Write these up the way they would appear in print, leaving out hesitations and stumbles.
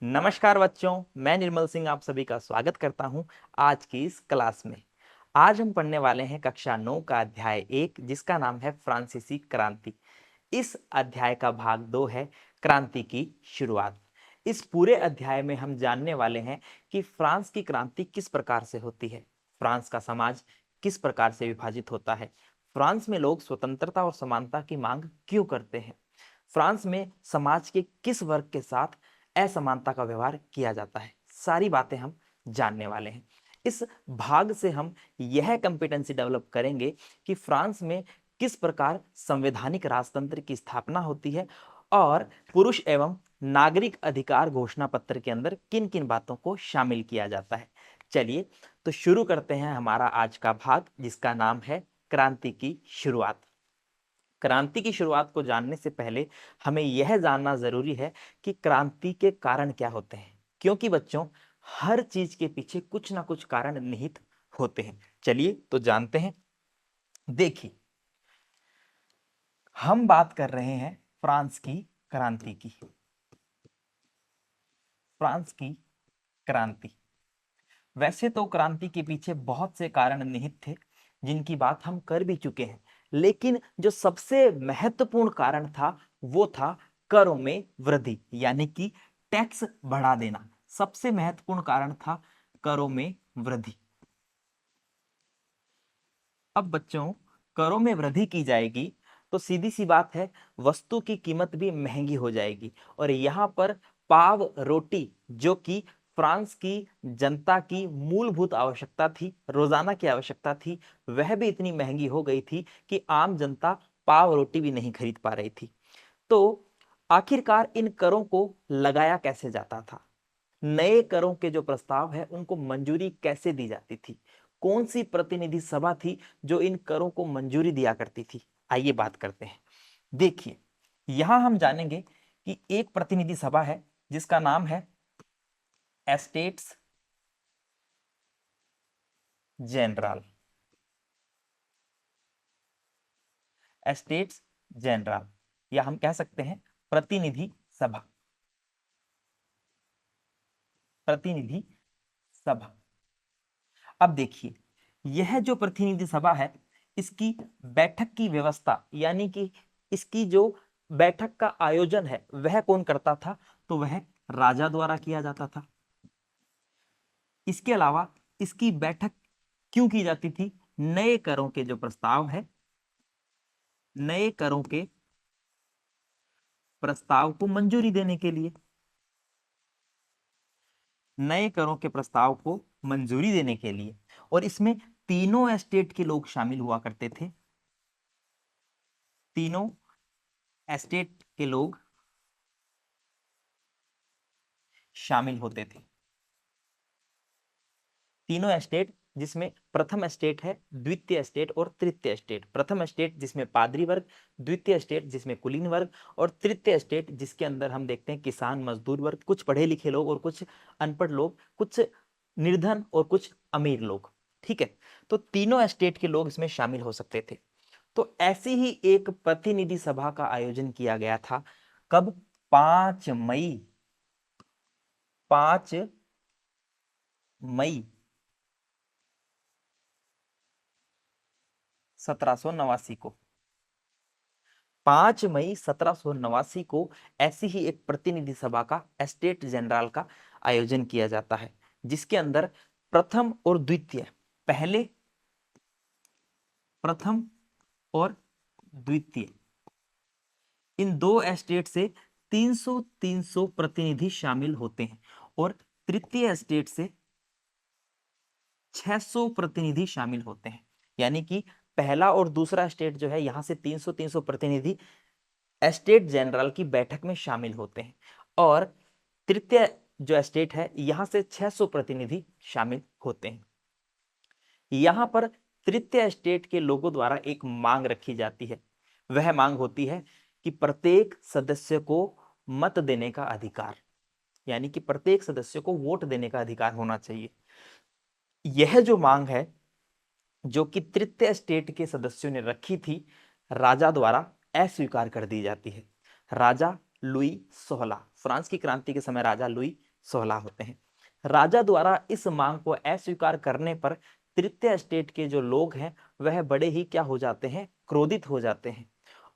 नमस्कार बच्चों, मैं निर्मल सिंह आप सभी का स्वागत करता हूं आज की इस क्लास में। आज हम पढ़ने वाले हैं कक्षा 9 का अध्याय 1 जिसका नाम है फ्रांसीसी क्रांति। इस अध्याय का भाग 2 है क्रांति की शुरुआत। इस पूरे अध्याय में हम जानने वाले हैं कि फ्रांस की क्रांति किस प्रकार से होती है, फ्रांस का समाज किस प्रकार से विभाजित होता है, फ्रांस में लोग स्वतंत्रता और समानता की मांग क्यों करते हैं, फ्रांस में समाज के किस वर्ग के साथ असमानता का व्यवहार किया जाता है। सारी बातें हम जानने वाले हैं। इस भाग से हम यह कंपिटेंसी डेवलप करेंगे कि फ्रांस में किस प्रकार संवैधानिक राजतंत्र की स्थापना होती है और पुरुष एवं नागरिक अधिकार घोषणा पत्र के अंदर किन किन बातों को शामिल किया जाता है। चलिए तो शुरू करते हैं हमारा आज का भाग जिसका नाम है क्रांति की शुरुआत। क्रांति की शुरुआत को जानने से पहले हमें यह जानना जरूरी है कि क्रांति के कारण क्या होते हैं, क्योंकि बच्चों हर चीज के पीछे कुछ ना कुछ कारण निहित होते हैं। चलिए तो जानते हैं। देखिए, हम बात कर रहे हैं फ्रांस की क्रांति की। फ्रांस की क्रांति, वैसे तो क्रांति के पीछे बहुत से कारण निहित थे जिनकी बात हम कर भी चुके हैं, लेकिन जो सबसे महत्वपूर्ण कारण था वो था करों में वृद्धि, यानी कि टैक्स बढ़ा देना। सबसे महत्वपूर्ण कारण था करों में वृद्धि। अब बच्चों, करों में वृद्धि की जाएगी तो सीधी सी बात है, वस्तु की कीमत भी महंगी हो जाएगी। और यहाँ पर पाव रोटी, जो कि फ्रांस की जनता की मूलभूत आवश्यकता थी, रोजाना की आवश्यकता थी, वह भी इतनी महंगी हो गई थी कि आम जनता पाव रोटी भी नहीं खरीद पा रही थी। तो आखिरकार इन करों को लगाया कैसे जाता था, नए करों के जो प्रस्ताव है उनको मंजूरी कैसे दी जाती थी, कौन सी प्रतिनिधि सभा थी जो इन करों को मंजूरी दिया करती थी, आइए बात करते हैं। देखिए, यहां हम जानेंगे कि एक प्रतिनिधि सभा है जिसका नाम है एस्टेट्स जनरल। एस्टेट्स जनरल, या हम कह सकते हैं प्रतिनिधि सभा। प्रतिनिधि सभा। अब देखिए, यह जो प्रतिनिधि सभा है इसकी बैठक की व्यवस्था, यानी कि इसकी जो बैठक का आयोजन है वह कौन करता था, तो वह राजा द्वारा किया जाता था। इसके अलावा इसकी बैठक क्यों की जाती थी, नए करों के जो प्रस्ताव है, नए करों के प्रस्ताव को मंजूरी देने के लिए, नए करों के प्रस्ताव को मंजूरी देने के लिए। और इसमें तीनों एस्टेट के लोग शामिल हुआ करते थे। तीनों एस्टेट के लोग शामिल होते थे। तीनों एस्टेट, जिसमें प्रथम एस्टेट है, द्वितीय एस्टेट और तृतीय एस्टेट। प्रथम एस्टेट जिसमें पादरी वर्ग, द्वितीय एस्टेट जिसमें कुलीन वर्ग, और तृतीय एस्टेट जिसके अंदर हम देखते हैं किसान मजदूर वर्ग, कुछ पढ़े लिखे लोग और कुछ अनपढ़ लोग, कुछ निर्धन और कुछ अमीर लोग। ठीक है, तो तीनों एस्टेट के लोग इसमें शामिल हो सकते थे। तो ऐसी ही एक प्रतिनिधि सभा का आयोजन किया गया था। कब? 5 मई, 5 मई 1789 को। 5 मई 1789 को ऐसी ही एक प्रतिनिधि सभा का, एस्टेट जनरल का आयोजन किया जाता है, जिसके अंदर प्रथम और द्वितीय, पहले प्रथम और द्वितीय, इन दो एस्टेट से 300 प्रतिनिधि शामिल होते हैं, और तृतीय एस्टेट से 600 प्रतिनिधि शामिल होते हैं। यानी कि पहला और दूसरा स्टेट जो है, यहां से 300 प्रतिनिधि एस्टेट जनरल की बैठक में शामिल होते हैं, और तृतीय जो स्टेट है यहां से 600 प्रतिनिधि शामिल होते हैं। यहां पर तृतीय स्टेट के लोगों द्वारा एक मांग रखी जाती है। वह मांग होती है कि प्रत्येक सदस्य को मत देने का अधिकार, यानी कि प्रत्येक सदस्य को वोट देने का अधिकार होना चाहिए। यह जो मांग है, जो कि तृतीय स्टेट के सदस्यों ने रखी थी, राजा द्वारा अस्वीकार कर दी जाती है। राजा लुई 16, फ्रांस की क्रांति के समय राजा लुई 16 होते हैं। राजा द्वारा इस मांग को अस्वीकार करने पर तृतीय स्टेट के जो लोग हैं वह बड़े ही क्या हो जाते हैं, क्रोधित हो जाते हैं,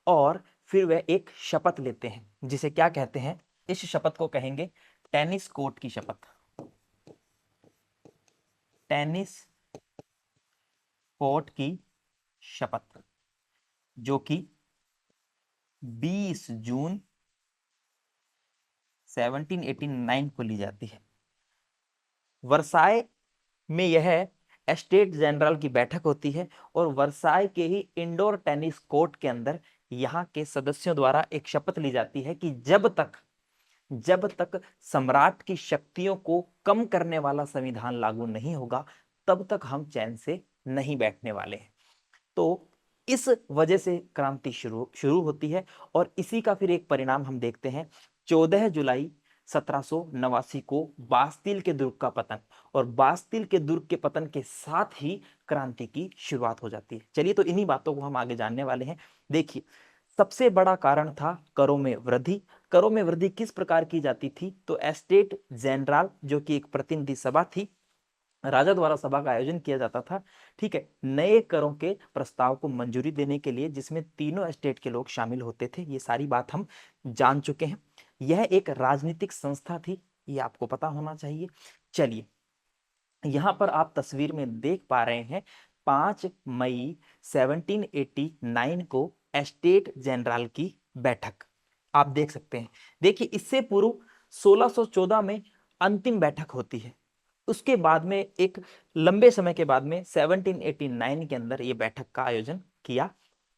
और फिर वह एक शपथ लेते हैं, जिसे क्या कहते हैं, इस शपथ को कहेंगे टेनिस कोर्ट की शपथ। टेनिस कोर्ट की शपथ, जो कि 20 जून 1789 को ली जाती है। वर्साय में यह स्टेट जनरल की बैठक होती है और वर्साय के ही इंडोर टेनिस कोर्ट के अंदर यहाँ के सदस्यों द्वारा एक शपथ ली जाती है कि जब तक सम्राट की शक्तियों को कम करने वाला संविधान लागू नहीं होगा तब तक हम चैन से नहीं बैठने वाले हैं। तो इस वजह से क्रांति शुरू होती है और इसी का फिर एक परिणाम हम देखते हैं 14 जुलाई 1789 को बास्तिल के दुर्ग का पतन, और बास्तिल के दुर्ग के पतन के साथ ही क्रांति की शुरुआत हो जाती है। चलिए तो इन्हीं बातों को हम आगे जानने वाले हैं। देखिए, सबसे बड़ा कारण था करों में वृद्धि। करों में वृद्धि किस प्रकार की जाती थी, तो एस्टेट जनरल जो कि एक प्रतिनिधि सभा थी, राजा द्वारा सभा का आयोजन किया जाता था, ठीक है, नए करों के प्रस्ताव को मंजूरी देने के लिए, जिसमें तीनों स्टेट के लोग शामिल होते थे। ये सारी बात हम जान चुके हैं। यह एक राजनीतिक संस्था थी, ये आपको पता होना चाहिए। चलिए, यहां पर आप तस्वीर में देख पा रहे हैं 5 मई 1789 को एस्टेट जनरल की बैठक आप देख सकते हैं। देखिए, इससे पूर्व 1614 में अंतिम बैठक होती है। उसके बाद में एक लंबे समय के बाद में 1789 के अंदर ये बैठक का आयोजन किया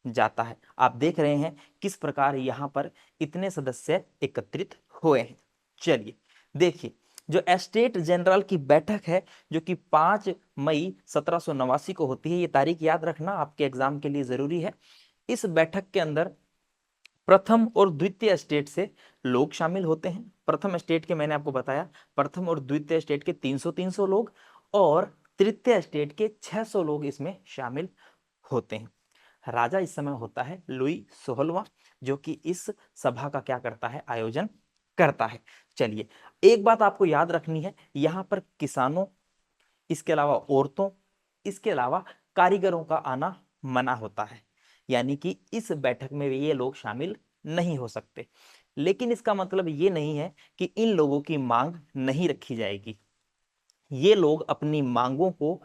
जाता है। आप देख रहे हैं किस प्रकार यहाँ पर इतने सदस्य एकत्रित हुए हैं। चलिए देखिए, जो एस्टेट जनरल की बैठक है जो कि 5 मई 1789 को होती है, ये तारीख याद रखना आपके एग्जाम के लिए जरूरी है। इस बैठक के अंदर प्रथम और द्वितीय स्टेट से लोग शामिल होते हैं। प्रथम स्टेट के मैंने आपको बताया, प्रथम और द्वितीय स्टेट के 300 लोग, और तृतीय स्टेट के 600 लोग इसमें शामिल होते हैं। राजा इस समय होता है लुई 16वां, जो कि इस सभा का क्या करता है, आयोजन करता है। चलिए, एक बात आपको याद रखनी है, यहां पर किसानों, इसके अलावा औरतों, इसके अलावा कारीगरों का आना मना होता है, यानी कि इस बैठक में ये लोग शामिल नहीं हो सकते। लेकिन इसका मतलब ये नहीं है कि इन लोगों की मांग नहीं रखी जाएगी। ये लोग अपनी मांगों को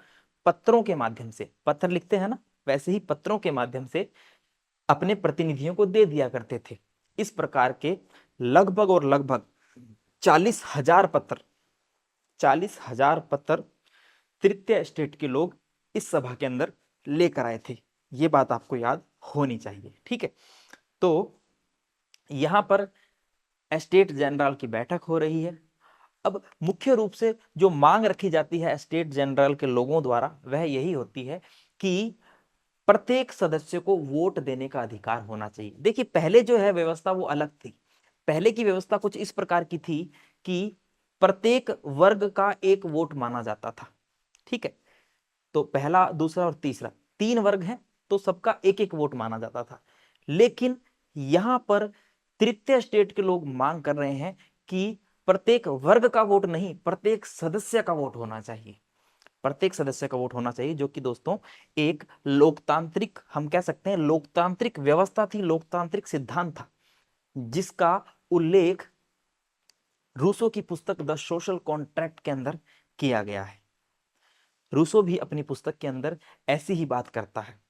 पत्रों के माध्यम से, पत्र लिखते हैं ना, वैसे ही पत्रों के माध्यम से अपने प्रतिनिधियों को दे दिया करते थे। इस प्रकार के लगभग 40,000 पत्र तृतीय स्टेट के लोग इस सभा के अंदर लेकर आए थे। ये बात आपको याद होनी चाहिए, ठीक है। तो यहां पर स्टेट जनरल की बैठक हो रही है। अब मुख्य रूप से जो मांग रखी जाती है स्टेट जनरल के लोगों द्वारा, वह यही होती है कि प्रत्येक सदस्य को वोट देने का अधिकार होना चाहिए। देखिए, पहले जो है व्यवस्था वो अलग थी। पहले की व्यवस्था कुछ इस प्रकार की थी कि प्रत्येक वर्ग का एक वोट माना जाता था, ठीक है। तो पहला, दूसरा और तीसरा, 3 वर्ग हैं तो सबका एक एक वोट माना जाता था। लेकिन यहां पर तृतीय स्टेट के लोग मांग कर रहे हैं कि प्रत्येक वर्ग का वोट नहीं, प्रत्येक सदस्य का वोट होना चाहिए। प्रत्येक सदस्य का वोट होना चाहिए, जो कि दोस्तों एक लोकतांत्रिक, हम कह सकते हैं लोकतांत्रिक व्यवस्था थी, लोकतांत्रिक सिद्धांत था, जिसका उल्लेख रूसो की पुस्तक द सोशल कॉन्ट्रैक्ट के अंदर किया गया है। रूसो भी अपनी पुस्तक के अंदर ऐसी ही बात करता है।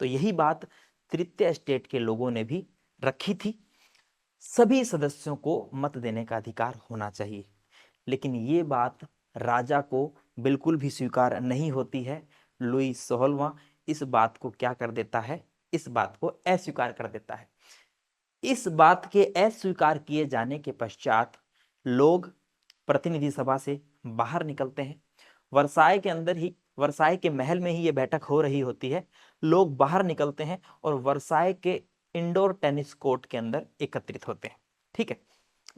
तो यही बात तृतीय स्टेट के लोगों ने भी रखी थी, सभी सदस्यों को मत देने का अधिकार होना चाहिए। लेकिन ये बात राजा को बिल्कुल भी स्वीकार नहीं होती है। लुई 16वां इस बात को क्या कर देता है, इस बात को अस्वीकार कर देता है। इस बात के अस्वीकार किए जाने के पश्चात लोग प्रतिनिधि सभा से बाहर निकलते हैं। वर्साय के अंदर ही, वर्साय के महल में ही ये बैठक हो रही होती है। लोग बाहर निकलते हैं और वर्साय के इंडोर टेनिस कोर्ट के अंदर एकत्रित होते हैं, ठीक है।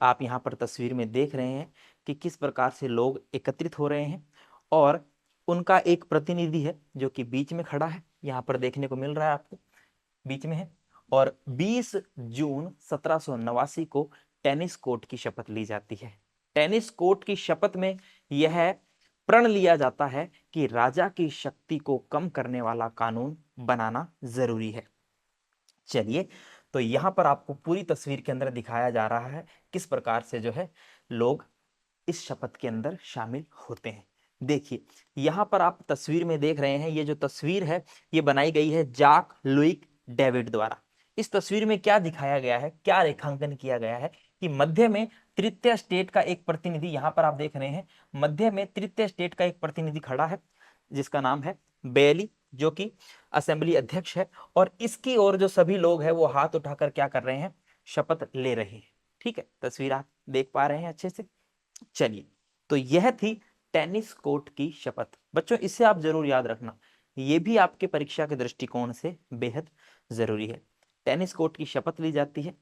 आप यहाँ पर तस्वीर में देख रहे हैं कि किस प्रकार से लोग एकत्रित हो रहे हैं, और उनका एक प्रतिनिधि है जो कि बीच में खड़ा है, यहाँ पर देखने को मिल रहा है आपको, बीच में है। और 20 जून 1789 को टेनिस कोर्ट की शपथ ली जाती है। टेनिस कोर्ट की शपथ में यह प्रण लिया जाता है कि राजा की शक्ति को कम करने वाला कानून बनाना जरूरी है। चलिए, तो यहां पर आपको पूरी तस्वीर के अंदर दिखाया जा रहा है किस प्रकार से जो है लोग इस शपथ के अंदर शामिल होते हैं। देखिए, यहां पर आप तस्वीर में देख रहे हैं, ये जो तस्वीर है ये बनाई गई है जाक लुइक डेविड द्वारा। इस तस्वीर में क्या दिखाया गया है, क्या रेखांकन किया गया है कि मध्य में तृतीय स्टेट का एक प्रतिनिधि, यहां पर आप देख रहे हैं मध्य में तृतीय स्टेट का एक प्रतिनिधि खड़ा है जिसका नाम है बेली, जो कि असेंबली अध्यक्ष है, और इसकी ओर जो सभी लोग हैं वो हाथ उठाकर क्या कर रहे हैं, शपथ ले रहे हैं। ठीक है, तस्वीर आप देख पा रहे हैं अच्छे से। चलिए, तो यह थी टेनिस कोर्ट की शपथ। बच्चों, इसे आप जरूर याद रखना, यह भी आपके परीक्षा के दृष्टिकोण से बेहद जरूरी है। टेनिस कोर्ट की शपथ ली जाती है,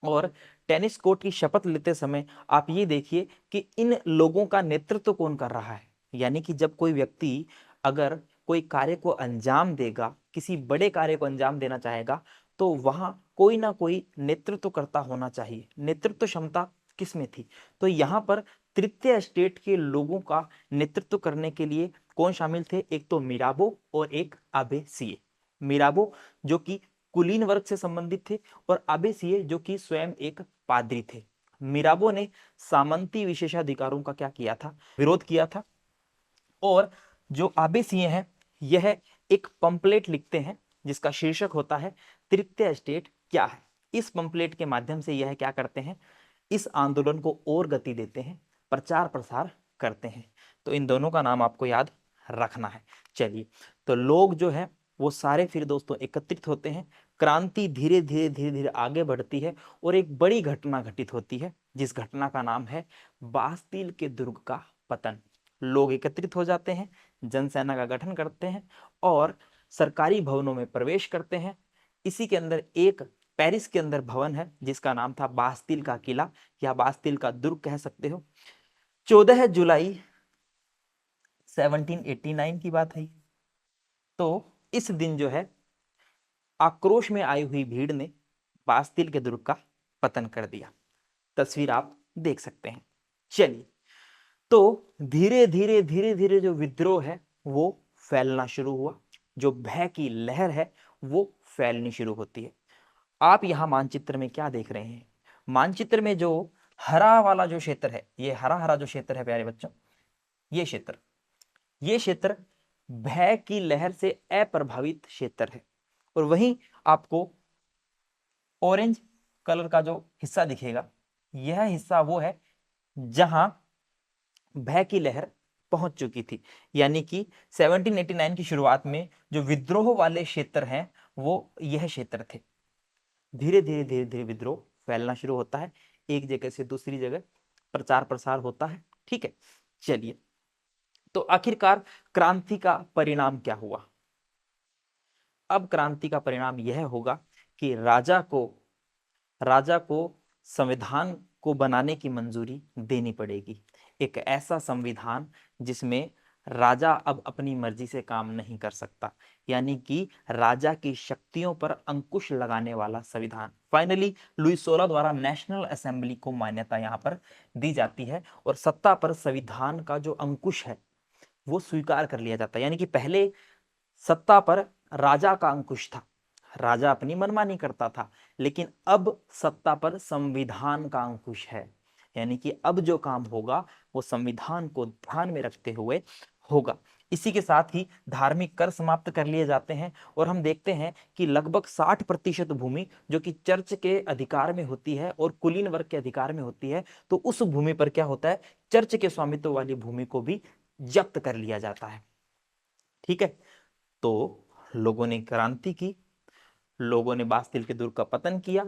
और टेनिस कोर्ट की शपथ लेते समय आप ये देखिए कि इन लोगों का नेतृत्व कौन कर रहा है। यानी कि जब कोई व्यक्ति अगर कोई कार्य को अंजाम देगा, किसी बड़े कार्य को अंजाम देना चाहेगा, तो वहां कोई ना कोई नेतृत्वकर्ता होना चाहिए। नेतृत्व क्षमता किसमें थी, तो यहाँ पर तृतीय स्टेट के लोगों का नेतृत्व करने के लिए कौन शामिल थे, एक तो मिराबो और एक आबे सिए। मिराबो जो कि कुलीन वर्ग से संबंधित थे, और आबे सिए जो कि स्वयं एक पादरी थे। मिराबो ने सामंती विशेषाधिकारों का क्या किया था, विरोध किया था, और जो आबे सिए हैं यह एक पंपलेट लिखते हैं जिसका शीर्षक होता है तृतीय स्टेट क्या है। इस पंपलेट के माध्यम से यह क्या करते हैं, इस आंदोलन को और गति देते हैं, प्रचार प्रसार करते हैं। तो इन दोनों का नाम आपको याद रखना है। चलिए, तो लोग जो है वो सारे फिर दोस्तों एकत्रित होते हैं, क्रांति धीरे धीरे धीरे धीरे आगे बढ़ती है, और एक बड़ी घटना घटित होती है जिस घटना का नाम है बास्तील के दुर्ग का पतन। लोग एकत्रित हो जाते हैं, जनसेना का गठन करते हैं, और सरकारी भवनों में प्रवेश करते हैं। इसी के अंदर एक पेरिस के अंदर भवन है जिसका नाम था बास्तील का किला, या बास्तील का दुर्ग कह सकते हो। 14 जुलाई 1789 की बात है। तो इस दिन जो है आक्रोश में आई हुई भीड़ ने बास्तील के दुर्ग का पतन कर दिया। तस्वीर आप देख सकते हैं। चलिए, तो धीरे धीरे धीरे धीरे जो विद्रोह है वो फैलना शुरू हुआ, जो भय की लहर है वो फैलनी शुरू होती है। आप यहां मानचित्र में क्या देख रहे हैं, मानचित्र में जो हरा वाला जो क्षेत्र है, ये हरा हरा जो क्षेत्र है प्यारे बच्चों, ये क्षेत्र भय की लहर से अप्रभावित क्षेत्र है। और वहीं आपको ऑरेंज कलर का जो हिस्सा दिखेगा, यह हिस्सा वो है जहां भय की लहर पहुंच चुकी थी। यानी कि 1789 की शुरुआत में जो विद्रोह वाले क्षेत्र हैं वो यह क्षेत्र थे। धीरे धीरे धीरे धीरे विद्रोह फैलना शुरू होता है, एक जगह से दूसरी जगह प्रचार प्रसार होता है। ठीक है, चलिए, तो आखिरकार क्रांति का परिणाम क्या हुआ। अब क्रांति का परिणाम यह होगा कि राजा को संविधान को बनाने की मंजूरी देनी पड़ेगी। एक ऐसा संविधान जिसमें राजा अब अपनी मर्जी से काम नहीं कर सकता, यानी कि राजा की शक्तियों पर अंकुश लगाने वाला संविधान। फाइनली लुई 16 द्वारा नेशनल असेंबली को मान्यता यहाँ पर दी जाती है, और सत्ता पर संविधान का जो अंकुश है वो स्वीकार कर लिया जाता है। यानी कि पहले सत्ता पर राजा का अंकुश था, राजा अपनी मनमानी करता था, लेकिन अब सत्ता पर संविधान का अंकुश है। यानी कि अब जो काम होगा वो संविधान को ध्यान में रखते हुए होगा। इसी के साथ ही धार्मिक कर समाप्त कर लिए जाते हैं, और हम देखते हैं कि लगभग 60% भूमि जो कि चर्च के अधिकार में होती है और कुलीन वर्ग के अधिकार में होती है, तो उस भूमि पर क्या होता है, चर्च के स्वामित्व वाली भूमि को भी जब्त कर लिया जाता है। ठीक है, तो लोगों ने क्रांति की, लोगों ने बास्तिल के दुर्ग का पतन किया।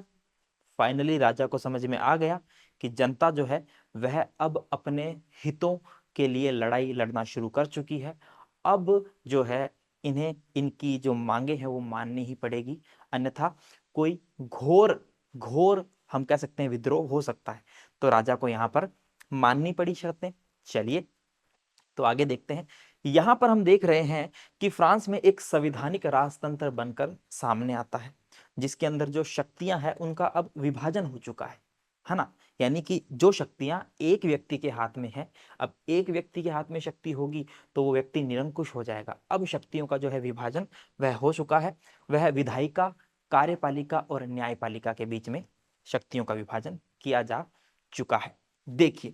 फाइनली राजा को समझ में आ गया कि जनता जो है वह अब अपने हितों के लिए लड़ाई लड़ना शुरू कर चुकी है। अब जो है इन्हें इनकी जो मांगे हैं वो माननी ही पड़ेगी, अन्यथा कोई घोर घोर हम कह सकते हैं विद्रोह हो सकता है। तो राजा को यहाँ पर माननी पड़ी शर्तें। चलिए, तो आगे देखते हैं। यहां पर हम देख रहे हैं कि फ्रांस में एक संवैधानिक राजतंत्र बनकर सामने आता है, जिसके अंदर जो शक्तियां हैं उनका अब विभाजन हो चुका है ना। यानी कि जो शक्तियां एक व्यक्ति के हाथ में है, अब एक व्यक्ति के हाथ में शक्ति होगी तो वो व्यक्ति निरंकुश हो जाएगा। अब शक्तियों का जो है विभाजन वह हो चुका है, वह विधायिका, कार्यपालिका और न्यायपालिका के बीच में शक्तियों का विभाजन किया जा चुका है। देखिए,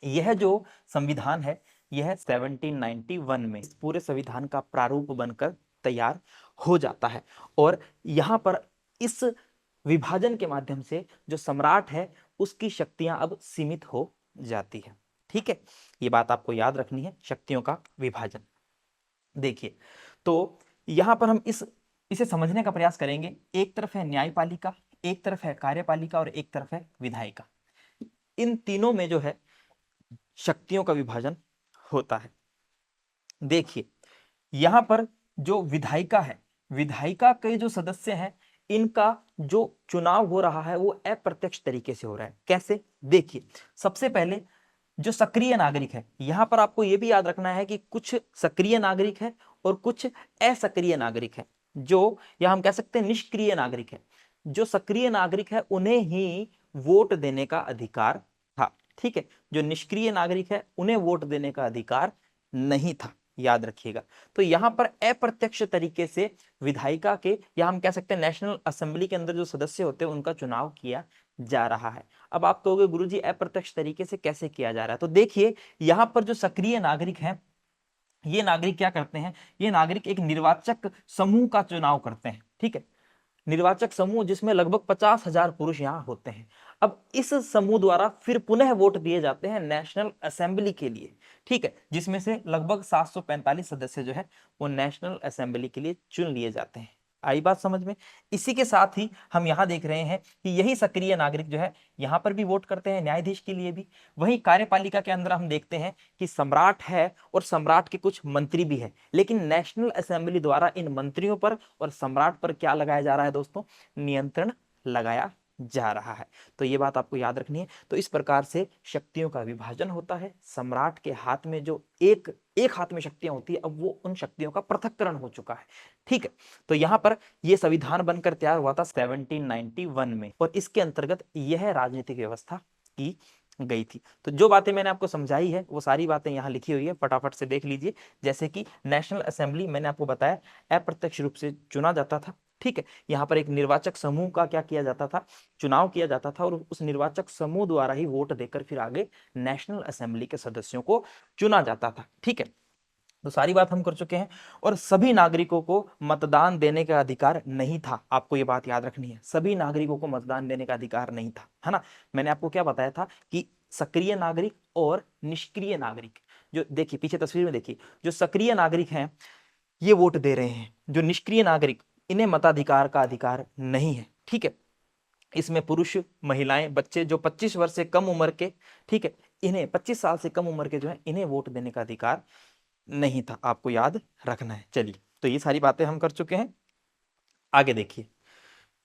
यह जो संविधान है यह 1791 में पूरे संविधान का प्रारूप बनकर तैयार हो जाता है और यहाँ पर इस विभाजन के माध्यम से जो सम्राट है उसकी शक्तियां अब सीमित हो जाती है। ठीक है, ये बात आपको याद रखनी है, शक्तियों का विभाजन। देखिए, तो यहां पर हम इसे समझने का प्रयास करेंगे। एक तरफ है न्यायपालिका, एक तरफ है कार्यपालिका और एक तरफ है विधायिका। इन तीनों में जो है शक्तियों का विभाजन होता है। देखिए, यहां पर जो विधायिका है, विधायिका के जो सदस्य हैं इनका जो चुनाव हो रहा है वो अप्रत्यक्ष तरीके से हो रहा है। कैसे? देखिए, सबसे पहले जो सक्रिय नागरिक है, यहां पर आपको यह भी याद रखना है कि कुछ सक्रिय नागरिक है और कुछ असक्रिय नागरिक है, जो या हम कह सकते हैं निष्क्रिय नागरिक है। जो सक्रिय नागरिक है उन्हें ही वोट देने का अधिकार था। ठीक है, जो निष्क्रिय नागरिक है उन्हें वोट देने का अधिकार नहीं था, याद रखिएगा। तो यहां पर अप्रत्यक्ष तरीके से विधायिका के या हम कह सकते हैं नेशनल असेंबली के अंदर जो सदस्य होते हैं उनका चुनाव किया जा रहा है। अब आप कहोगे गुरुजी अप्रत्यक्ष तरीके से कैसे किया जा रहा है? तो देखिए, यहां पर जो सक्रिय नागरिक हैं, ये नागरिक क्या करते हैं, ये नागरिक एक निर्वाचक समूह का चुनाव करते हैं। ठीक है, निर्वाचक समूह जिसमें लगभग 50,000 पुरुष यहाँ होते हैं। अब इस समूह द्वारा फिर पुनः वोट दिए जाते हैं नेशनल असेंबली के लिए। ठीक है, जिसमें से लगभग 745 सदस्य जो है वो नेशनल असेंबली के लिए चुन लिए जाते हैं। आई बात समझ में? इसी के साथ ही हम यहाँ देख रहे हैं कि यही सक्रिय नागरिक जो है यहाँ पर भी वोट करते हैं न्यायाधीश के लिए भी। वहीं कार्यपालिका के अंदर हम देखते हैं कि सम्राट है और सम्राट के कुछ मंत्री भी है, लेकिन नेशनल असेंबली द्वारा इन मंत्रियों पर और सम्राट पर क्या लगाया जा रहा है दोस्तों? नियंत्रण लगाया जा रहा है। तो ये बात आपको याद रखनी है। तो इस प्रकार से शक्तियों का विभाजन होता है। सम्राट के हाथ में जो एक हाथ में शक्तियां होती है, अब वो उन शक्तियों का पृथक्करण हो चुका है। ठीक है, तो यहां पर यह संविधान बनकर तैयार हुआ था 1791 में और इसके अंतर्गत यह राजनीतिक व्यवस्था की गई थी। तो जो बातें मैंने आपको समझाई है वो सारी बातें यहाँ लिखी हुई है, फटाफट से देख लीजिए। जैसे कि नेशनल असेंबली मैंने आपको बताया अप्रत्यक्ष रूप से चुना जाता था। ठीक है, यहाँ पर एक निर्वाचक समूह का क्या किया जाता था? चुनाव किया जाता था और उस निर्वाचक समूह द्वारा ही वोट देकर फिर आगे नेशनल असेंबली के सदस्यों को चुना जाता था। ठीक है, तो सारी बात हम कर चुके हैं। और सभी नागरिकों को मतदान देने का अधिकार नहीं था। आपको ये बात याद रखनी है, सभी नागरिकों को मतदान देने का अधिकार नहीं था, है ना। मैंने आपको क्या बताया था कि सक्रिय नागरिक और निष्क्रिय नागरिक, जो देखिए पीछे तस्वीर में देखिए, जो सक्रिय नागरिक हैं ये वोट दे रहे हैं, जो निष्क्रिय नागरिक इन्हें मताधिकार का अधिकार नहीं है। ठीक है, इसमें पुरुष, महिलाएं, बच्चे जो 25 वर्ष से कम उम्र के, ठीक है, इन्हें 25 साल से कम उम्र के जो है इन्हें वोट देने का अधिकार नहीं था। आपको याद रखना है। चलिए, तो ये सारी बातें हम कर चुके हैं। आगे देखिए,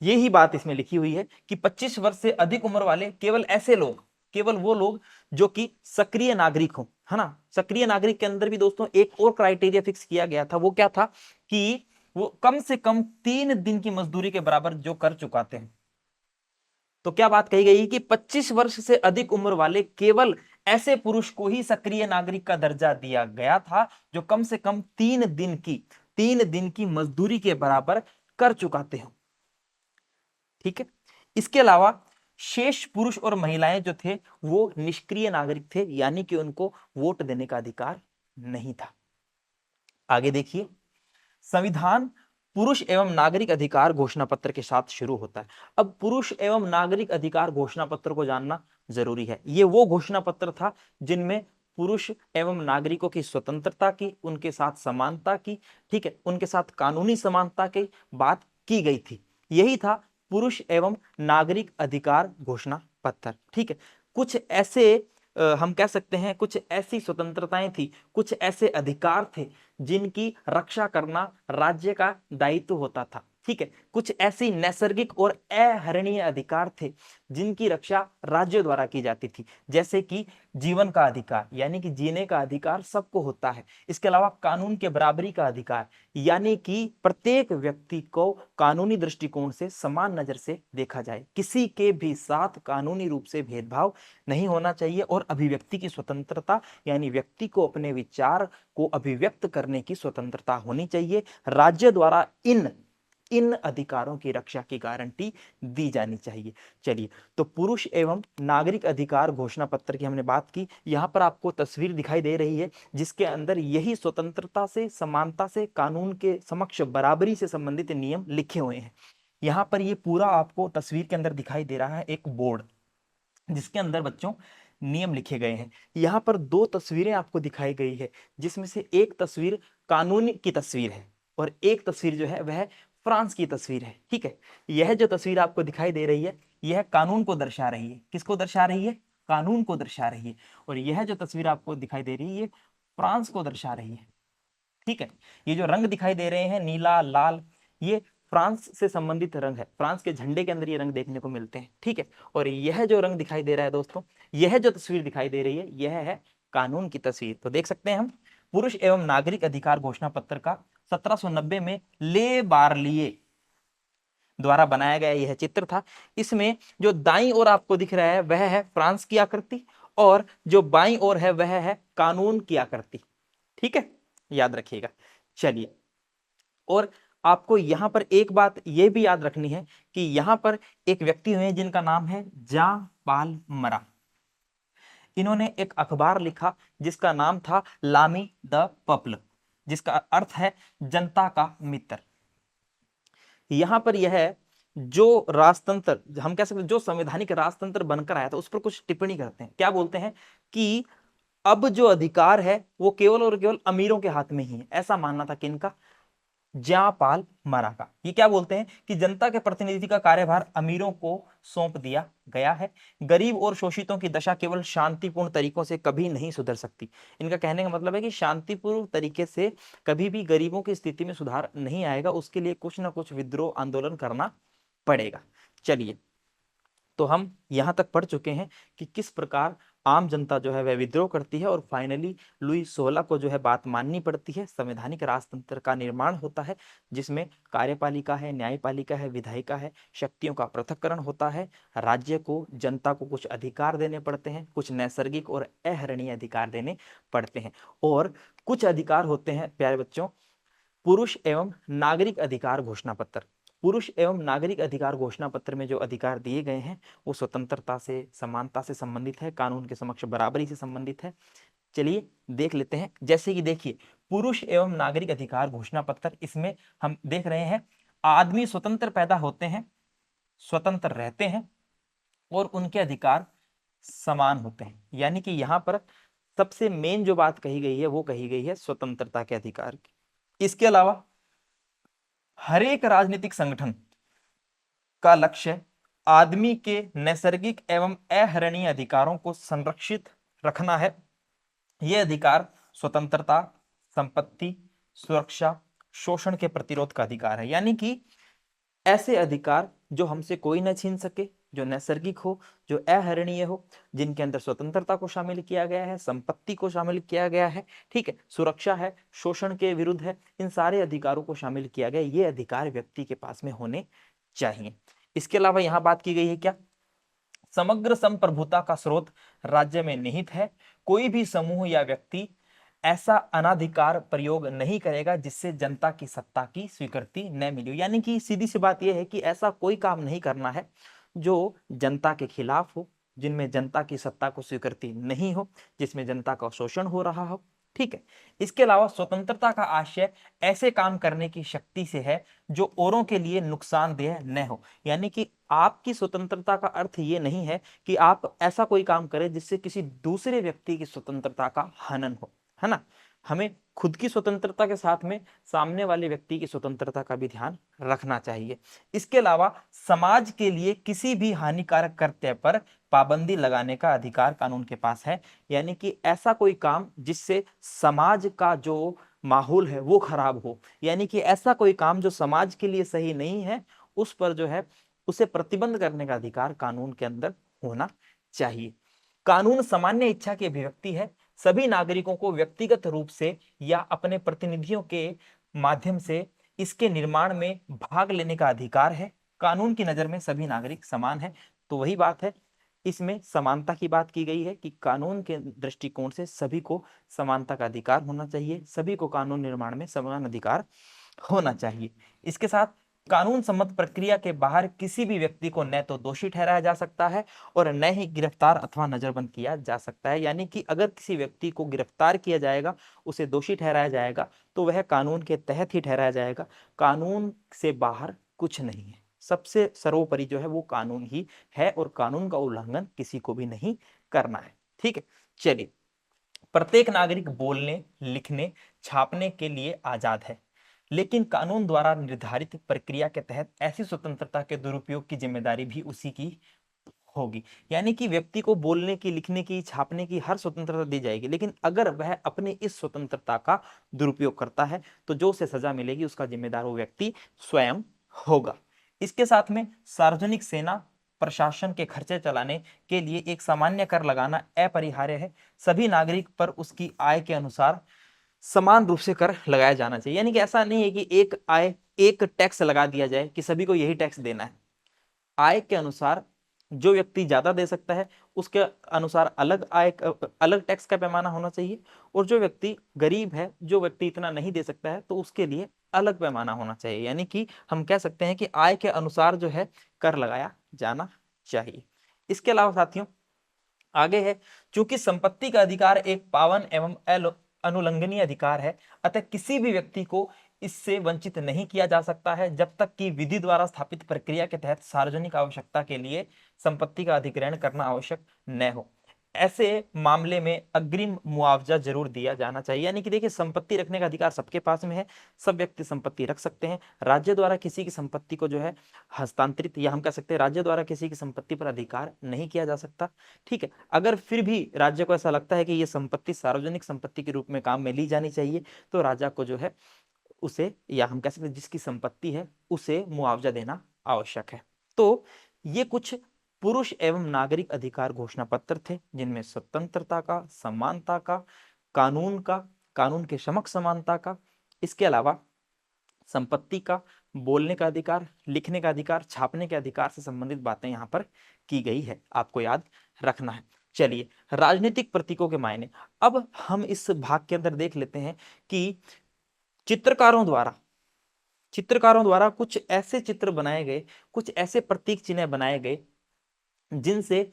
यही बात इसमें लिखी हुई है कि 25 वर्ष से अधिक उम्र वाले केवल ऐसे लोग, केवल वो लोग जो कि सक्रिय नागरिक हो, है ना। सक्रिय नागरिक के अंदर भी दोस्तों एक और क्राइटेरिया फिक्स किया गया था। वो क्या था कि वो कम से कम 3 दिन की मजदूरी के बराबर जो कर चुकाते हैं। तो क्या बात कही गई कि 25 वर्ष से अधिक उम्र वाले केवल ऐसे पुरुष को ही सक्रिय नागरिक का दर्जा दिया गया था जो कम से कम 3 दिन की मजदूरी के बराबर कर चुकाते हो। ठीक है, इसके अलावा शेष पुरुष और महिलाएं जो थे वो निष्क्रिय नागरिक थे, यानी कि उनको वोट देने का अधिकार नहीं था। आगे देखिए, संविधान पुरुष एवं नागरिक अधिकार घोषणा पत्र के साथ शुरू होता है। अब पुरुष एवं नागरिक अधिकार घोषणा पत्र को जानना जरूरी है। ये वो घोषणा पत्र था जिनमें पुरुष एवं नागरिकों की स्वतंत्रता की, उनके साथ समानता की, ठीक है, उनके साथ कानूनी समानता की बात की गई थी। यही था पुरुष एवं नागरिक अधिकार घोषणा पत्र। ठीक है, कुछ ऐसे हम कह सकते हैं कुछ ऐसी स्वतंत्रताएं थी, कुछ ऐसे अधिकार थे जिनकी रक्षा करना राज्य का दायित्व होता था। ठीक है, कुछ ऐसी नैसर्गिक और अहरणीय अधिकार थे जिनकी रक्षा राज्य द्वारा की जाती थी, जैसे कि जीवन का अधिकार यानी कि जीने का अधिकार सबको होता है। इसके अलावा कानून के बराबरी का अधिकार यानी कि प्रत्येक व्यक्ति को कानूनी दृष्टिकोण से समान नजर से देखा जाए, किसी के भी साथ कानूनी रूप से भेदभाव नहीं होना चाहिए, और अभिव्यक्ति की स्वतंत्रता यानी व्यक्ति को अपने विचार को अभिव्यक्त करने की स्वतंत्रता होनी चाहिए। राज्य द्वारा इन अधिकारों की रक्षा की गारंटी दी जानी चाहिए। चलिए, तो पुरुष एवं नागरिक अधिकार घोषणा पत्र की हमने बात की। यहां पर आपको तस्वीर दिखाई दे रही है जिसके अंदर यही स्वतंत्रता से, समानता से, कानून के समक्ष बराबरी से संबंधित नियम लिखे हुए हैं। यहां पर ये पूरा आपको तस्वीर के अंदर दिखाई दे रहा है एक बोर्ड जिसके अंदर बच्चों नियम लिखे गए हैं। यहां पर दो तस्वीरें आपको दिखाई गई है, जिसमें से एक तस्वीर कानून की तस्वीर है और एक तस्वीर जो है वह फ्रांस की तस्वीर है। ठीक है, यह जो तस्वीर आपको दिखाई दे रही है यह कानून को दर्शा रही है। किसको दर्शा रही है? कानून को दर्शा रही है। और यह जो तस्वीर आपको दिखाई दे रही है ये फ्रांस को दर्शा रही है। ठीक है, ये जो रंग दिखाई दे रहे हैं नीला, लाल, ये फ्रांस से संबंधित रंग है। फ्रांस के झंडे के अंदर ये रंग देखने को मिलते हैं। ठीक है, और यह जो रंग दिखाई दे रहा है दोस्तों, यह जो तस्वीर दिखाई दे रही है यह है कानून की तस्वीर। तो देख सकते हैं हम पुरुष एवं नागरिक अधिकार घोषणा पत्र का 1790 में ले बार्लिये द्वारा बनाया गया यह चित्र था। इसमें जो दाईं ओर आपको दिख रहा है वह है फ्रांस की आकृति और जो बाईं ओर है वह है कानून की आकृति। ठीक है, याद रखिएगा। चलिए, और आपको यहां पर एक बात यह भी याद रखनी है कि यहां पर एक व्यक्ति हुए जिनका नाम है जां पाल मरा। इन्होंने एक अखबार लिखा जिसका नाम था लामी द पप्ल, जिसका अर्थ है जनता का मित्र। यहां पर यह जो राजतंत्र, हम कह सकते हैं जो संवैधानिक राजतंत्र बनकर आया था उस पर कुछ टिप्पणी करते हैं। क्या बोलते हैं कि अब जो अधिकार है वो केवल और केवल अमीरों के हाथ में ही है। ऐसा मानना था किनका? ज्यां पाल मरा का। ये क्या बोलते हैं कि जनता के प्रतिनिधि का कार्यभार अमीरों को सौंप दिया गया है। गरीब और शोषितों की दशा केवल शांतिपूर्ण तरीकों से कभी नहीं सुधर सकती। इनका कहने का मतलब है कि शांतिपूर्ण तरीके से कभी भी गरीबों की स्थिति में सुधार नहीं आएगा, उसके लिए कुछ ना कुछ विद्रोह आंदोलन करना पड़ेगा। चलिए, तो हम यहां तक पढ़ चुके हैं कि किस प्रकार आम जनता जो है वह विद्रोह करती है और फाइनली लुई 16 को जो है बात माननी पड़ती है। संवैधानिक राजतंत्र का निर्माण होता है जिसमें कार्यपालिका है, न्यायपालिका है, विधायिका है, शक्तियों का पृथक्करण होता है। राज्य को, जनता को कुछ अधिकार देने पड़ते हैं, कुछ नैसर्गिक और अहरणीय अधिकार देने पड़ते हैं, और कुछ अधिकार होते हैं प्यारे बच्चों पुरुष एवं नागरिक अधिकार घोषणा पत्र। पुरुष एवं नागरिक अधिकार घोषणा पत्र में जो अधिकार दिए गए हैं वो स्वतंत्रता से, समानता से संबंधित है, कानून के समक्ष बराबरी से संबंधित है। चलिए देख लेते हैं। जैसे कि देखिए, पुरुष एवं नागरिक अधिकार घोषणा पत्र, इसमें हम देख रहे हैं आदमी स्वतंत्र पैदा होते हैं, स्वतंत्र रहते हैं और उनके अधिकार समान होते हैं। यानी कि यहां पर सबसे मेन जो बात कही गई है वो कही गई है स्वतंत्रता के अधिकार की। इसके अलावा हर एक राजनीतिक संगठन का लक्ष्य आदमी के नैसर्गिक एवं अहरणीय अधिकारों को संरक्षित रखना है। यह अधिकार स्वतंत्रता, संपत्ति, सुरक्षा, शोषण के प्रतिरोध का अधिकार है। यानी कि ऐसे अधिकार जो हमसे कोई न छीन सके, जो नैसर्गिक हो, जो अहरणीय हो, जिनके अंदर स्वतंत्रता को शामिल किया गया है, संपत्ति को शामिल किया गया है, ठीक है, सुरक्षा है, शोषण के विरुद्ध है, इन सारे अधिकारों को शामिल किया गया। ये अधिकार व्यक्ति के पास में होने चाहिए। इसके अलावा यहां बात की गई है क्या? समग्र संप्रभुता का स्रोत राज्य में निहित है। कोई भी समूह या व्यक्ति ऐसा अनाधिकार प्रयोग नहीं करेगा जिससे जनता की सत्ता की स्वीकृति न मिली। यानी कि सीधी सी बात यह है कि ऐसा कोई काम नहीं करना है जो जनता के खिलाफ हो, जिनमें जनता की सत्ता को स्वीकृति नहीं हो, जिसमें जनता का शोषण हो रहा हो। ठीक है, इसके अलावा स्वतंत्रता का आशय ऐसे काम करने की शक्ति से है जो औरों के लिए नुकसानदेह न हो। यानी कि आपकी स्वतंत्रता का अर्थ ये नहीं है कि आप ऐसा कोई काम करें जिससे किसी दूसरे व्यक्ति की स्वतंत्रता का हनन हो, है ना। हमें खुद की स्वतंत्रता के साथ में सामने वाले व्यक्ति की स्वतंत्रता का भी ध्यान रखना चाहिए। इसके अलावा समाज के लिए किसी भी हानिकारक कृत्य पर पाबंदी लगाने का अधिकार कानून के पास है। यानी कि ऐसा कोई काम जिससे समाज का जो माहौल है वो खराब हो, यानी कि ऐसा कोई काम जो समाज के लिए सही नहीं है उस पर जो है उसे प्रतिबंध करने का अधिकार कानून के अंदर होना चाहिए। कानून सामान्य इच्छा की अभिव्यक्ति है। सभी नागरिकों को व्यक्तिगत रूप से या अपने प्रतिनिधियों के माध्यम से इसके निर्माण में भाग लेने का अधिकार है। कानून की नजर में सभी नागरिक समान है। तो वही बात है, इसमें समानता की बात की गई है कि कानून के दृष्टिकोण से सभी को समानता का अधिकार होना चाहिए, सभी को कानून निर्माण में समान अधिकार होना चाहिए। इसके साथ कानून सम्मत प्रक्रिया के बाहर किसी भी व्यक्ति को न तो दोषी ठहराया जा सकता है और न ही गिरफ्तार अथवा नजरबंद किया जा सकता है। यानी कि अगर किसी व्यक्ति को गिरफ्तार किया जाएगा, उसे दोषी ठहराया जाएगा, तो वह कानून के तहत ही ठहराया जाएगा, कानून से बाहर कुछ नहीं है। सबसे सर्वोपरि जो है वो कानून ही है और कानून का उल्लंघन किसी को भी नहीं करना है। ठीक है, चलिए। प्रत्येक नागरिक बोलने, लिखने, छापने के लिए आजाद है, लेकिन कानून द्वारा निर्धारित प्रक्रिया के तहत ऐसी स्वतंत्रता के दुरुपयोग की जिम्मेदारी भी उसी की होगी। यानी कि व्यक्ति को बोलने की, लिखने की, छापने की हर स्वतंत्रता दी जाएगी, लेकिन अगर वह अपनी इस स्वतंत्रता का दुरुपयोग करता है तो जो उसे सजा मिलेगी उसका जिम्मेदार वो व्यक्ति स्वयं होगा। इसके साथ में सार्वजनिक सेना प्रशासन के खर्चे चलाने के लिए एक सामान्य कर लगाना अपरिहार्य है। सभी नागरिक पर उसकी आय के अनुसार समान रूप से कर लगाया जाना चाहिए। यानी कि ऐसा नहीं है कि एक आय, एक टैक्स लगा दिया जाए कि सभी को यही टैक्स देना है। आय के अनुसार जो व्यक्ति ज्यादा दे सकता है उसके अनुसार अलग आय, अलग टैक्स का पैमाना होना चाहिए, और जो व्यक्ति गरीब है, जो व्यक्ति इतना नहीं दे सकता है, तो उसके लिए अलग पैमाना होना चाहिए। यानी कि हम कह सकते हैं कि आय के अनुसार जो है कर लगाया जाना चाहिए। इसके अलावा साथियों आगे है, चूंकि संपत्ति का अधिकार एक पावन एवं अनुलंघनीय अधिकार है, अतः किसी भी व्यक्ति को इससे वंचित नहीं किया जा सकता है जब तक कि विधि द्वारा स्थापित प्रक्रिया के तहत सार्वजनिक आवश्यकता के लिए संपत्ति का अधिग्रहण करना आवश्यक न हो। ऐसे मामले में अग्रिम मुआवजा जरूर दिया जाना चाहिए। यानी कि देखिए, संपत्ति रखने का अधिकार सबके पास में है, सब व्यक्ति संपत्ति रख सकते हैं। राज्य द्वारा किसी की संपत्ति को जो है हस्तांतरित, या हम कह सकते हैं राज्य द्वारा किसी की संपत्ति पर अधिकार नहीं किया जा सकता। ठीक है, अगर फिर भी राज्य को ऐसा लगता है कि ये संपत्ति सार्वजनिक संपत्ति के रूप में काम में ली जानी चाहिए, तो राजा को जो है उसे, या हम कह सकते हैं जिसकी संपत्ति है उसे मुआवजा देना आवश्यक है। तो ये कुछ पुरुष एवं नागरिक अधिकार घोषणा पत्र थे, जिनमें स्वतंत्रता का, समानता का, कानून का, कानून के समक्ष समानता का, इसके अलावा संपत्ति का, बोलने का अधिकार, लिखने का अधिकार, छापने के अधिकार से संबंधित बातें यहाँ पर की गई है, आपको याद रखना है। चलिए, राजनीतिक प्रतीकों के मायने अब हम इस भाग के अंदर देख लेते हैं कि चित्रकारों द्वारा कुछ ऐसे चित्र बनाए गए, कुछ ऐसे प्रतीक चिन्ह बनाए गए जिनसे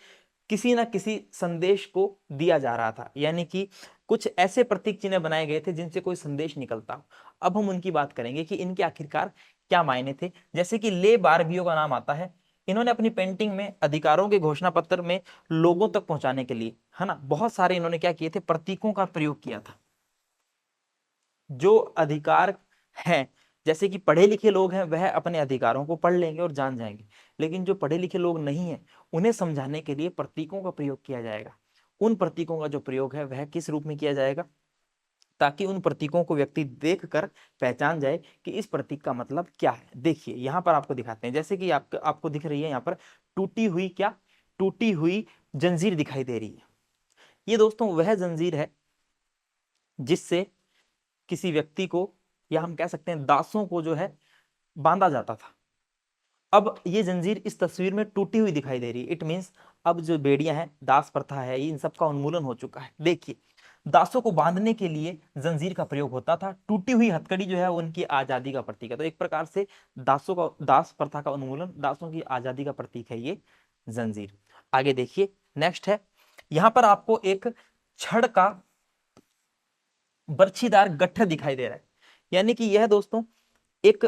किसी ना किसी संदेश को दिया जा रहा था। यानी कि कुछ ऐसे प्रतीक चिन्ह बनाए गए थे जिनसे कोई संदेश निकलता हो। अब हम उनकी बात करेंगे कि इनके आखिरकार क्या मायने थे। जैसे कि ले बार्बियो का नाम आता है। इन्होंने अपनी पेंटिंग में अधिकारों के घोषणा पत्र में लोगों तक पहुंचाने के लिए, है ना, बहुत सारे इन्होंने क्या किए थे, प्रतीकों का प्रयोग किया था। जो अधिकार हैं, जैसे कि पढ़े लिखे लोग हैं, वह अपने अधिकारों को पढ़ लेंगे और जान जाएंगे, लेकिन जो पढ़े लिखे लोग नहीं हैं उन्हें समझाने के लिए प्रतीकों का प्रयोग किया जाएगा। उन प्रतीकों का जो प्रयोग है वह किस रूप में किया जाएगा, ताकि उन प्रतीकों को व्यक्ति देखकर पहचान जाए कि इस प्रतीक का मतलब क्या है। देखिए यहाँ पर आपको दिखाते हैं, जैसे कि आपको दिख रही है यहाँ पर टूटी हुई, क्या, टूटी हुई जंजीर दिखाई दे रही है। ये दोस्तों वह जंजीर है जिससे किसी व्यक्ति को, या हम कह सकते हैं दासों को जो है बांधा जाता था। अब ये जंजीर इस तस्वीर में टूटी हुई दिखाई दे रही है। इट मींस अब जो बेड़ियां हैं, दास प्रथा है, इन सब का उन्मूलन हो चुका है। देखिए, दासों को बांधने के लिए जंजीर का प्रयोग होता था। टूटी हुई हथकड़ी जो है उनकी आजादी का प्रतीक है। तो एक प्रकार से दास प्रथा का उन्मूलन, दासों की आजादी का प्रतीक है ये जंजीर। आगे देखिए, नेक्स्ट है, यहां पर आपको एक छड़ का बर्छीदार गट्ठर दिखाई दे रहा है। यानी कि यह दोस्तों एक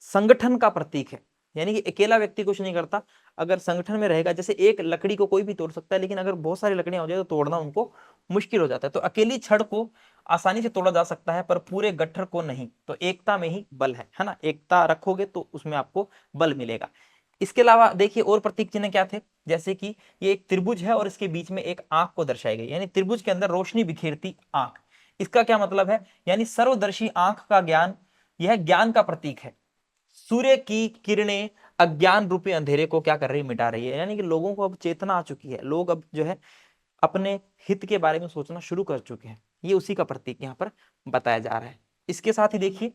संगठन का प्रतीक है। यानी कि अकेला व्यक्ति कुछ नहीं करता, अगर संगठन में रहेगा, जैसे एक लकड़ी को कोई भी तोड़ सकता है, लेकिन अगर बहुत सारी लकड़ियां हो जाए तो तोड़ना उनको मुश्किल हो जाता है। तो अकेली छड़ को आसानी से तोड़ा जा सकता है, पर पूरे गट्ठर को नहीं। तो एकता में ही बल है ना, एकता रखोगे तो उसमें आपको बल मिलेगा। इसके अलावा देखिए और प्रतीक चिन्ह क्या थे, जैसे कि ये एक त्रिभुज है और इसके बीच में एक आंख को दर्शाई गई, यानी त्रिभुज के अंदर रोशनी बिखेरती आंख। इसका क्या मतलब है, यानी सर्वदर्शी आंख का ज्ञान, यह ज्ञान का प्रतीक है। सूर्य की किरणें अज्ञान रूपी अंधेरे को क्या कर रही है, मिटा रही है। यानी कि लोगों को अब चेतना आ चुकी है, लोग अब जो है अपने हित के बारे में सोचना शुरू कर चुके हैं। ये उसी का प्रतीक यहाँ पर बताया जा रहा है। इसके साथ ही देखिए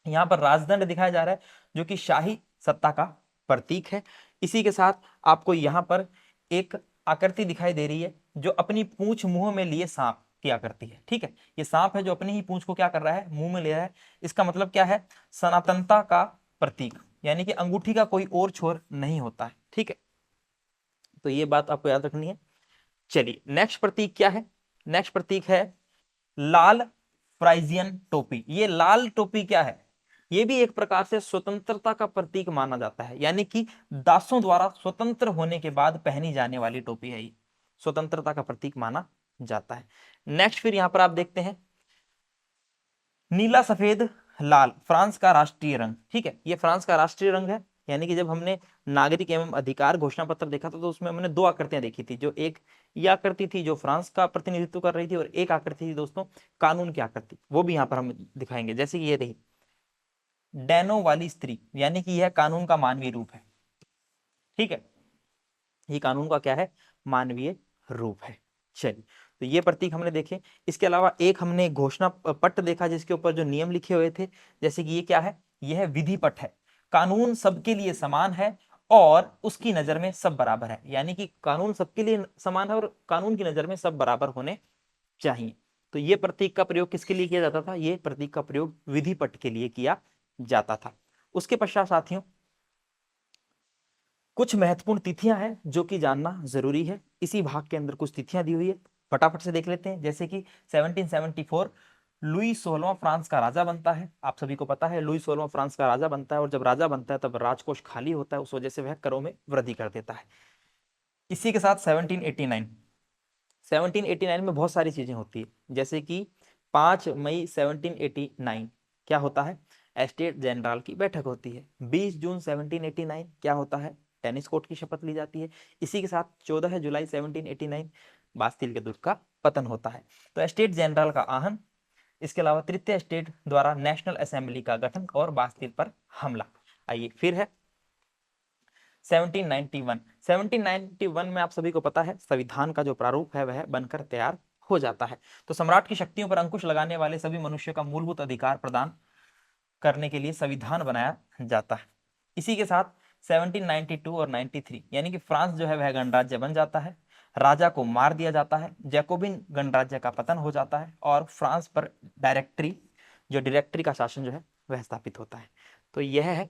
यहाँ पर राजदंड दिखाया जा रहा है, जो कि शाही सत्ता का प्रतीक है। इसी के साथ आपको यहाँ पर एक आकृति दिखाई दे रही है, जो अपनी पूंछ मुंह में लिए सांप की आकृति है। ठीक है, ये सांप है जो अपनी ही पूंछ को क्या कर रहा है, मुंह में ले रहा है। इसका मतलब क्या है, सनातनता का प्रतीक, यानी कि अंगूठी का कोई और छोर नहीं होता है। ठीक है, तो ये बात आपको याद रखनी है। चलिए नेक्स्ट प्रतीक क्या है, नेक्स्ट प्रतीक है लाल फ्राइजियन टोपी। ये लाल टोपी क्या है, ये भी एक प्रकार से स्वतंत्रता का प्रतीक माना जाता है, यानी कि दासों द्वारा स्वतंत्र होने के बाद पहनी जाने वाली टोपी है, ये स्वतंत्रता का प्रतीक माना जाता है। नेक्स्ट फिर यहां पर आप देखते हैं नीला सफेद लाल, फ्रांस का राष्ट्रीय रंग। ठीक है, ये फ्रांस का राष्ट्रीय रंग है। यानी कि जब हमने नागरिक एवं अधिकार घोषणा पत्र देखा था, तो उसमें हमने दो आकृतियां देखी थी, जो एक ये आकृति थी जो फ्रांस का प्रतिनिधित्व कर रही थी, और एक आकृति थी दोस्तों कानून की आकृति, वो भी यहाँ पर हम दिखाएंगे। जैसे कि ये रही डैनो वाली स्त्री, यानी कि यह कानून का मानवीय रूप है। ठीक है, ये कानून का क्या है, मानवीय रूप है। चलिए, तो ये प्रतीक हमने देखे। इसके अलावा एक हमने घोषणा पत्र देखा, जिसके ऊपर जो नियम लिखे हुए थे। जैसे कि ये क्या है, यह है विधि पट है। कानून सबके लिए समान है और उसकी नजर में सब बराबर है, यानी कि कानून सबके लिए समान है और कानून की नजर में सब बराबर होने चाहिए। तो ये प्रतीक का प्रयोग किसके लिए किया जाता था, ये प्रतीक का प्रयोग विधि पट के लिए किया जाता था। उसके पश्चात साथियों कुछ महत्वपूर्ण तिथियां हैं जो कि जानना जरूरी है। इसी भाग के अंदर कुछ तिथियां दी हुई है, फटाफट से देख लेते हैं। जैसे कि 1774 लुई 16वां फ्रांस का राजा बनता है। आप सभी को पता है लुई 16वां फ्रांस का राजा बनता है, और जब राजा बनता है तब राजकोष खाली होता है, उस वजह से वह करों में वृद्धि कर देता है। इसी के साथ 1789 में बहुत सारी चीजें होती है। जैसे कि 5 मई 1789 क्या होता है, एस्टेट जनरल की बैठक होती है। 20 जून 1789 क्या होता है, टेनिस कोर्ट की शपथ ली जाती है। इसी के साथ 14 जुलाई 1789 बास्तिल के दुर्ग का पतन होता है। तो एस्टेट जनरल का आहन, इसके अलावा तृतीय स्टेट द्वारा नेशनल असेंबली का गठन और बास्तिल पर हमला। आइए फिर है 1791 में आप सभी को पता है संविधान का जो प्रारूप है वह बनकर तैयार हो जाता है। तो सम्राट की शक्तियों पर अंकुश लगाने वाले सभी मनुष्य का मूलभूत अधिकार प्रदान करने के लिए संविधान बनाया जाता है। इसी के साथ 1792 और 93 यानी कि फ्रांस जो है वह गणराज्य बन जाता है। राजा को मार दिया जाता है, जैकोबिन गणराज्य का पतन हो जाता है और फ्रांस पर डायरेक्टरी का शासन जो है वह स्थापित होता है। तो यह है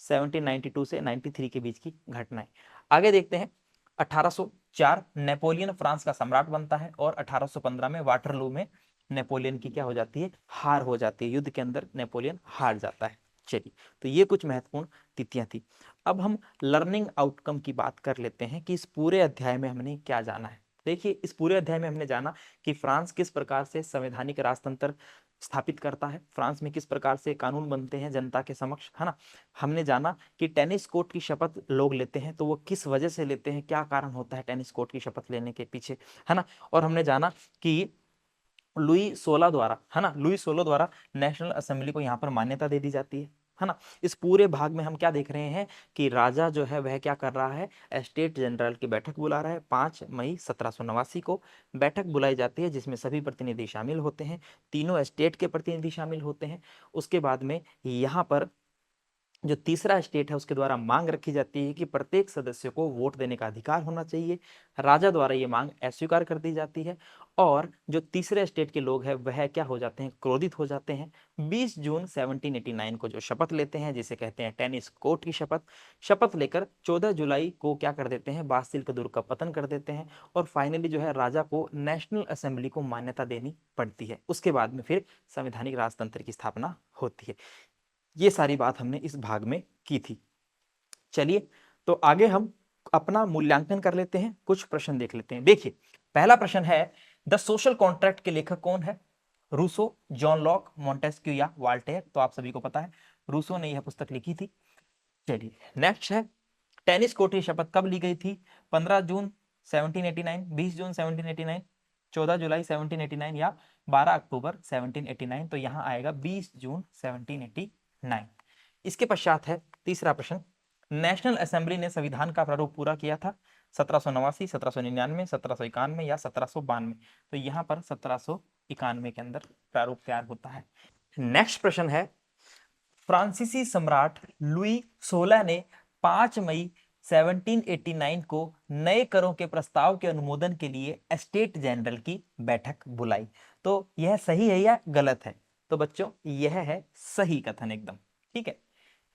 1792 से 93 के बीच की घटनाएं। आगे देखते हैं 1804 नेपोलियन फ्रांस का सम्राट बनता है और 1815 में वाटरलू में नेपोलियन की क्या हो जाती है, हार हो जाती है। युद्ध के अंदर नेपोलियन हार जाता है। चलिए, तो ये कुछ महत्वपूर्ण तिथियां थी। अब हम लर्निंग आउटकम की बात कर लेते हैं कि इस पूरे अध्याय में हमने क्या जाना है। देखिए, इस पूरे अध्याय में हमने जाना कि फ्रांस किस प्रकार से संवैधानिक राजतंत्र स्थापित करता है, फ्रांस में किस प्रकार से कानून बनते हैं जनता के समक्ष, है ना। हमने जाना कि टेनिस कोर्ट की शपथ लोग लेते हैं, तो वो किस वजह से लेते हैं, क्या कारण होता है टेनिस कोर्ट की शपथ लेने के पीछे, है ना। और हमने जाना कि लुई 16 द्वारा, है ना, लुई 16 द्वारा नेशनल असेंबली को यहाँ पर मान्यता दे दी जाती है ना। इस पूरे भाग में हम क्या देख रहे हैं कि राजा जो है वह क्या कर रहा है, एस्टेट जनरल की बैठक बुला रहा है। 5 मई 1789 को बैठक बुलाई जाती है, जिसमें सभी प्रतिनिधि शामिल होते हैं, तीनों एस्टेट के प्रतिनिधि शामिल होते हैं। उसके बाद में यहाँ पर जो तीसरा स्टेट है उसके द्वारा मांग रखी जाती है कि प्रत्येक सदस्य को वोट देने का अधिकार होना चाहिए। राजा द्वारा ये मांग अस्वीकार कर दी जाती है और जो तीसरे स्टेट के लोग हैं वह क्या हो जाते हैं, क्रोधित हो जाते हैं। 20 जून 1789 को जो शपथ लेते हैं, जिसे कहते हैं टेनिस कोर्ट की शपथ, शपथ लेकर 14 जुलाई को क्या कर देते हैं, बास्तिल के दुर्ग का पतन कर देते हैं। और फाइनली जो है राजा को नेशनल असेंबली को मान्यता देनी पड़ती है। उसके बाद में फिर संवैधानिक राजतंत्र की स्थापना होती है। ये सारी बात हमने इस भाग में की थी। चलिए, तो आगे हम अपना मूल्यांकन कर लेते हैं, कुछ प्रश्न देख लेते हैं। देखिए, पहला प्रश्न है द सोशल कॉन्ट्रैक्ट के लेखक कौन है, रूसो, जॉन लॉक, मॉन्टेस्क्यू या वाल्टेयर। तो आप सभी को पता है रूसो ने यह पुस्तक लिखी थी। चलिए, नेक्स्ट है टेनिस कोर्ट की शपथ कब ली गई थी, 15 जून 1789, 20 जून 1789, 14 जुलाई 1789 या 12 अक्टूबर 1789, तो यहाँ आएगा 20 जून 1789। इसके पश्चात है तीसरा प्रश्न, नेशनल असेंबली ने संविधान का प्रारूप पूरा किया था 1789, 1799, 1791 या 1792, तो यहाँ पर 1791 के अंदर प्रारूप तैयार होता है। नेक्स्ट प्रश्न है, फ्रांसीसी सम्राट लुई 16 ने 5 मई 1789 को नए करों के प्रस्ताव के अनुमोदन के लिए एस्टेट जनरल की बैठक बुलाई, तो यह सही है या गलत है? तो बच्चों यह है सही कथन एकदम, ठीक है।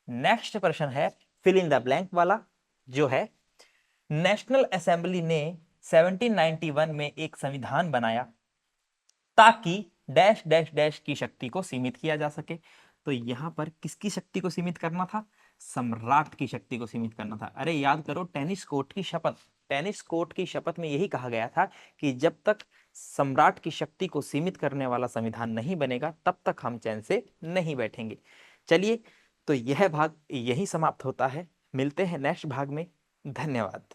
नेक्स्ट प्रश्न है फिल इन द ब्लैंक वाला, जो है नेशनल असेंबली ने 1791 में एक संविधान बनाया ताकि डैश डैश डैश की शक्ति को सीमित किया जा सके, तो यहां पर किसकी शक्ति को सीमित करना था? सम्राट की शक्ति को सीमित करना था। अरे याद करो टेनिस कोर्ट की शपथ, टेनिस कोर्ट की शपथ में यही कहा गया था कि जब तक सम्राट की शक्ति को सीमित करने वाला संविधान नहीं बनेगा तब तक हम चैन से नहीं बैठेंगे। चलिए, तो यह भाग यही समाप्त होता है, मिलते हैं नेक्स्ट भाग में, धन्यवाद।